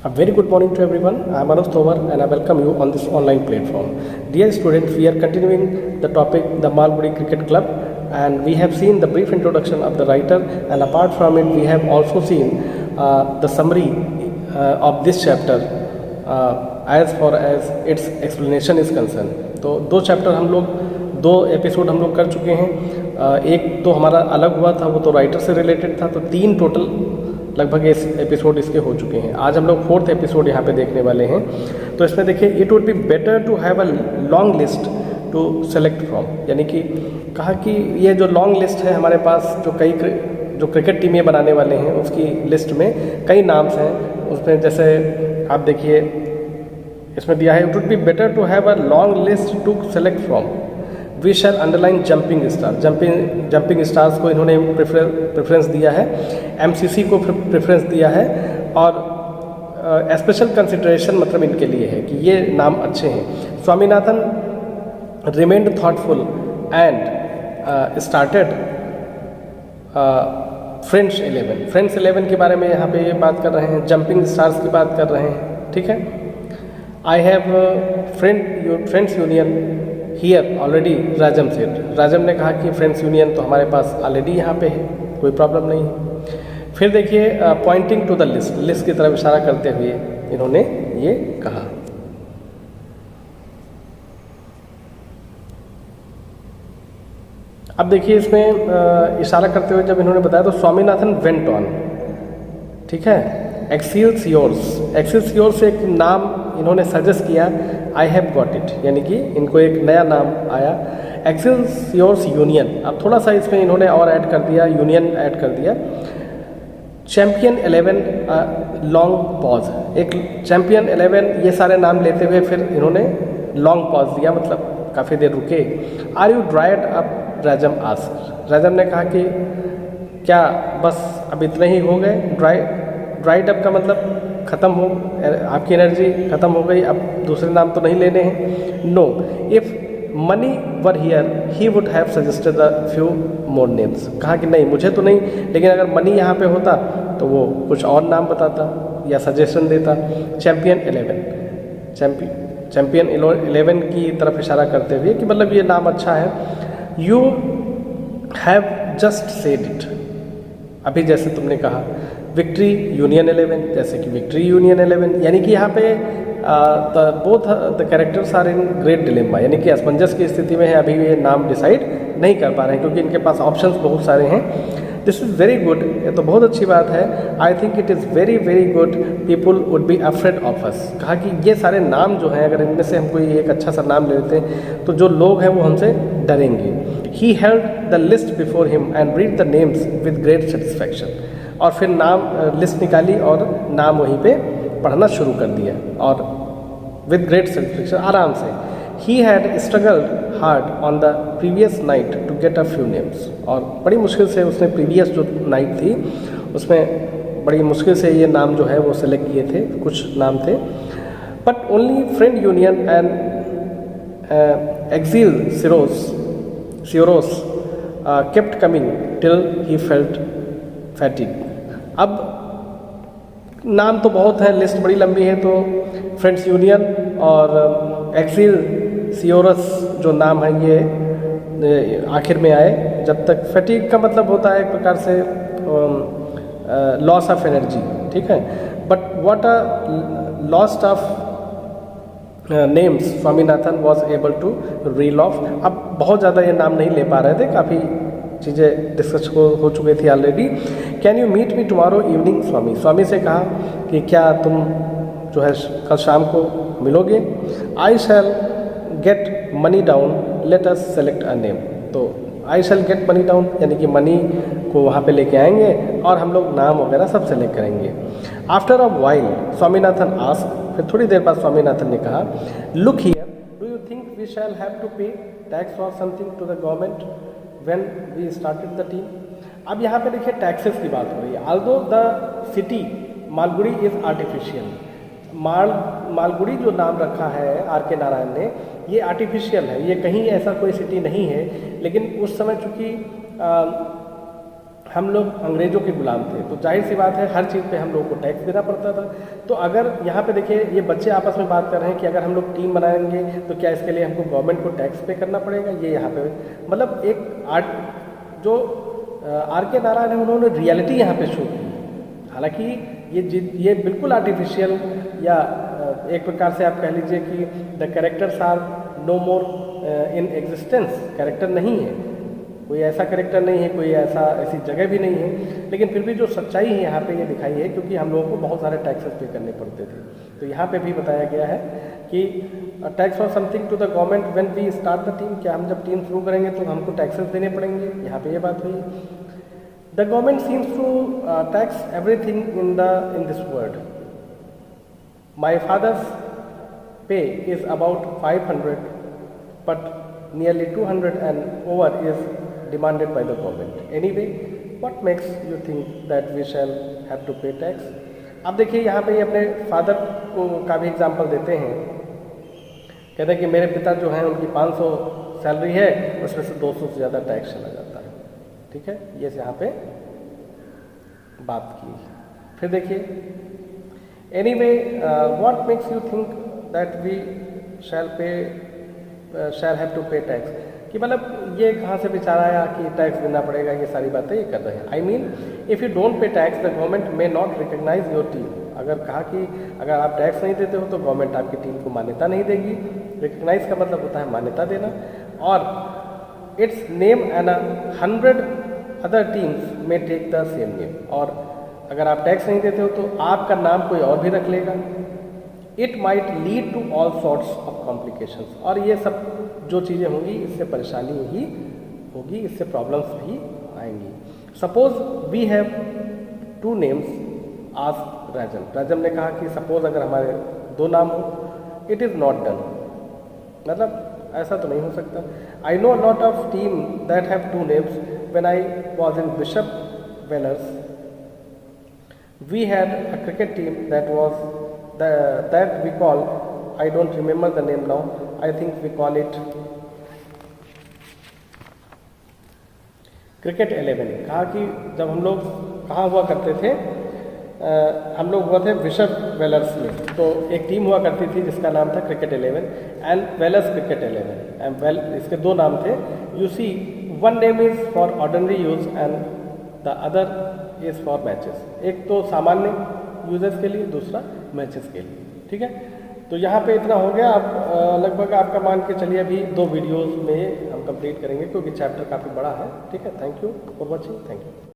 A very good morning to everyone. I am Anuj Tomar and I welcome you on this online platform. Dear students, we are continuing the topic the Malgudi Cricket Club, and we have seen the brief introduction of the writer, and apart from it we have also seen the summary of this chapter as far as its explanation is concerned. तो दो episode हम लोग कर चुके हैं। एक तो हमारा अलग हुआ था, वो तो राइटर से रिलेटेड था, तो 3 टोटल लगभग इस एपिसोड इसके हो चुके हैं। आज हम लोग 4th एपिसोड यहाँ पे देखने वाले हैं। तो इसमें देखिए, it would be better to have a long list to select from, यानी कि कहा कि ये जो लॉन्ग लिस्ट है हमारे पास, जो क्रिकेट टीमें बनाने वाले हैं उसकी लिस्ट में कई नाम्स हैं। उसमें जैसे आप देखिए इसमें दिया है, it would be better to have a long list to select from, we shall underline jumping star. Jumping stars को इन्होंने प्रेफरेंस दिया है, एमसीसी को प्रेफरेंस दिया है, और स्पेशल कंसिडरेशन मतलब इनके लिए है कि ये नाम अच्छे हैं। Swaminathan remained thoughtful and started friends 11 के बारे में यहाँ पे ये बात कर रहे हैं, जंपिंग स्टार्स की बात कर रहे हैं, ठीक है। I have friends union here already, Rajam said. राजम ने कहा कि फ्रेंड्स यूनियन तो हमारे पास ऑलरेडी यहाँ पे है, कोई प्रॉब्लम नहीं है। फिर देखिए, पॉइंटिंग टू द लिस्ट की तरफ इशारा करते हुए इन्होंने ये कहा। अब देखिए इसमें इशारा करते हुए जब इन्होंने बताया तो स्वामीनाथन वेंट ऑन, ठीक है। एक्सेल्सियोर्स एक नाम इन्होंने सजेस्ट किया, आई हैव गॉट इट, यानी कि इनको एक नया नाम आया, एक्सेल्सियोर्स यूनियन। अब थोड़ा सा इसमें इन्होंने और ऐड कर दिया, यूनियन ऐड कर दिया। चैम्पियन 11 लॉन्ग पॉज, एक चैम्पियन 11 ये सारे नाम लेते हुए फिर इन्होंने लॉन्ग पॉज दिया, मतलब काफ़ी देर रुके। Are you dried up, Rajam asked. Rajam ने कहा कि क्या बस अब इतने ही हो गए? ड्राइड अप का मतलब ख़त्म हो, आपकी एनर्जी ख़त्म हो गई, अब दूसरे नाम तो नहीं लेने हैं। No, if Mani were here he would have suggested a few more names. कहा कि नहीं, मुझे तो नहीं, लेकिन अगर मनी यहाँ पे होता तो वो कुछ और नाम बताता या सजेशन देता। चैम्पियन 11 की तरफ इशारा करते हुए कि मतलब ये नाम अच्छा है। You have just said it, अभी जैसे तुमने कहा। विक्ट्री यूनियन 11, जैसे कि विक्ट्री यूनियन 11, यानी कि यहाँ पे both the characters are in great dilemma, यानी कि असमंजस की स्थिति में है, अभी ये नाम डिसाइड नहीं कर पा रहे हैं क्योंकि इनके पास ऑप्शंस बहुत सारे हैं। दिस इज़ वेरी गुड, ये तो बहुत अच्छी बात है। I think it is very very good, people would be afraid of us. कहा कि ये सारे नाम जो हैं, अगर इनमें से हम कोई एक अच्छा सा नाम ले लेते हैं तो जो लोग हैं वो हमसे डरेंगे। He held the list before him and read the names with great satisfaction. और फिर नाम लिस्ट निकाली और नाम वहीं पे पढ़ना शुरू कर दिया, और विद ग्रेट सेटिस्फैक्शन, आराम से। He had struggled hard on the previous night to get a few names. और बड़ी मुश्किल से उसने प्रीवियस जो नाइट थी उसमें बड़ी मुश्किल से ये नाम जो है वो सेलेक्ट किए थे, कुछ नाम थे। But only friend union and excel सिरोस kept coming till he felt fatigue. अब नाम तो बहुत है, लिस्ट बड़ी लंबी है, तो फ्रेंड्स यूनियन और एक्सिल सियोरस जो नाम है ये आखिर में आए, जब तक फैटिग का मतलब होता है एक प्रकार से लॉस ऑफ एनर्जी, ठीक है। But what a lost of names Swaminathan was able to reel off. अब बहुत ज़्यादा ये नाम नहीं ले पा रहे थे, काफ़ी चीज़ें डिस्कस हो चुकी थी already. Can you meet me tomorrow evening, Swami से कहा कि क्या तुम जो है कल शाम को मिलोगे। I shall get money down, let us select a name. तो I shall get money down, यानी कि मनी को वहाँ पे लेके आएंगे और हम लोग नाम वगैरह सब सेलेक्ट करेंगे। After a while Swaminathan ask, फिर थोड़ी देर बाद स्वामीनाथन ने कहा, look here, do you think we shall have to pay tax और something to the government when we started the team। अब यहाँ पे देखिए टैक्सेस की बात हो रही है। although the city Malgudi is artificial, Malgudi जो नाम रखा है आर.के. नारायण ने, ये आर्टिफिशियल है, ये कहीं ऐसा कोई सिटी नहीं है। लेकिन उस समय चूँकि हम लोग अंग्रेज़ों के गुलाम थे, तो जाहिर सी बात है हर चीज़ पे हम लोगों को टैक्स देना पड़ता था। तो अगर यहाँ पे देखिए ये बच्चे आपस में बात कर रहे हैं कि अगर हम लोग टीम बनाएंगे तो क्या इसके लिए हमको गवर्नमेंट को टैक्स पे करना पड़ेगा, ये यहाँ पे मतलब एक आर्ट जो आर के नारायण है उन्होंने रियलिटी यहाँ पे शो की। हालांकि ये बिल्कुल आर्टिफिशियल या एक प्रकार से आप कह लीजिए कि the characters are no more in existence, character नहीं है, कोई ऐसा कैरेक्टर नहीं है, कोई ऐसी जगह भी नहीं है, लेकिन फिर भी जो सच्चाई है यहाँ पे ये दिखाई है, क्योंकि हम लोगों को बहुत सारे टैक्सेस पे करने पड़ते थे। तो यहाँ पे भी बताया गया है कि tax for something to the government when we start the team, क्या हम जब टीम शुरू करेंगे तो हमको टैक्सेस देने पड़ेंगे, यहाँ पे ये बात हुई। The government seems to tax everything in this world. My father's pay is about 500 but nearly 200 and over is demanded by the government. Anyway, what makes you think that we shall have to pay tax? अब देखिए यहाँ पे ये अपने father को का भी example देते हैं, कहते हैं कि मेरे पिता जो हैं उनकी 500 सैलरी है, उसमें से 200 से ज़्यादा टैक्स चला जाता है। ठीक है, ये यहाँ पे बात की। फिर देखिए anyway what makes you think that we shall have to pay tax, कि मतलब ये कहाँ से विचार आया कि टैक्स देना पड़ेगा, ये सारी बातें ये कर रहे हैं। I mean if you don't pay tax the government may not recognise your team. अगर कहा कि अगर आप टैक्स नहीं देते हो तो गवर्नमेंट आपकी टीम को मान्यता नहीं देगी। रिकग्नाइज का मतलब होता है मान्यता देना। और it's name and 100 other teams में टेक द सेम नेम। और अगर आप टैक्स नहीं देते हो तो आपका नाम कोई और भी रख लेगा। It might lead to all sorts of complications. और ये सब जो चीज़ें होंगी इससे परेशानी ही होगी, इससे प्रॉब्लम्स भी आएंगी। Suppose we have 2 names asked Rajan. Rajan ने कहा कि सपोज अगर हमारे 2 नाम हो, इट इज़ नॉट डन, मतलब ऐसा तो नहीं हो सकता। I know lot of team that have 2 names. When I was in Bishop Wellers we had a cricket team that was that we call, I don't remember the name now, I think we call it cricket 11। कहा कि जब हम लोग कहाँ हुआ करते थे, हम लोग हुआ थे बिशप वेलर्स में, तो एक टीम हुआ करती थी जिसका नाम था क्रिकेट 11 एंड वेलर्स क्रिकेट 11 एंड इसके 2 नाम थे। You see one name is for ordinary use and the other is for matches. एक तो सामान्य यूजर्स के लिए, दूसरा मैचेस के लिए। ठीक है, तो यहाँ पे इतना हो गया। अब लगभग आपका मान के चलिए अभी 2 वीडियोस में हम कंप्लीट करेंगे क्योंकि चैप्टर काफ़ी बड़ा है। ठीक है, thank you for watching, thank you.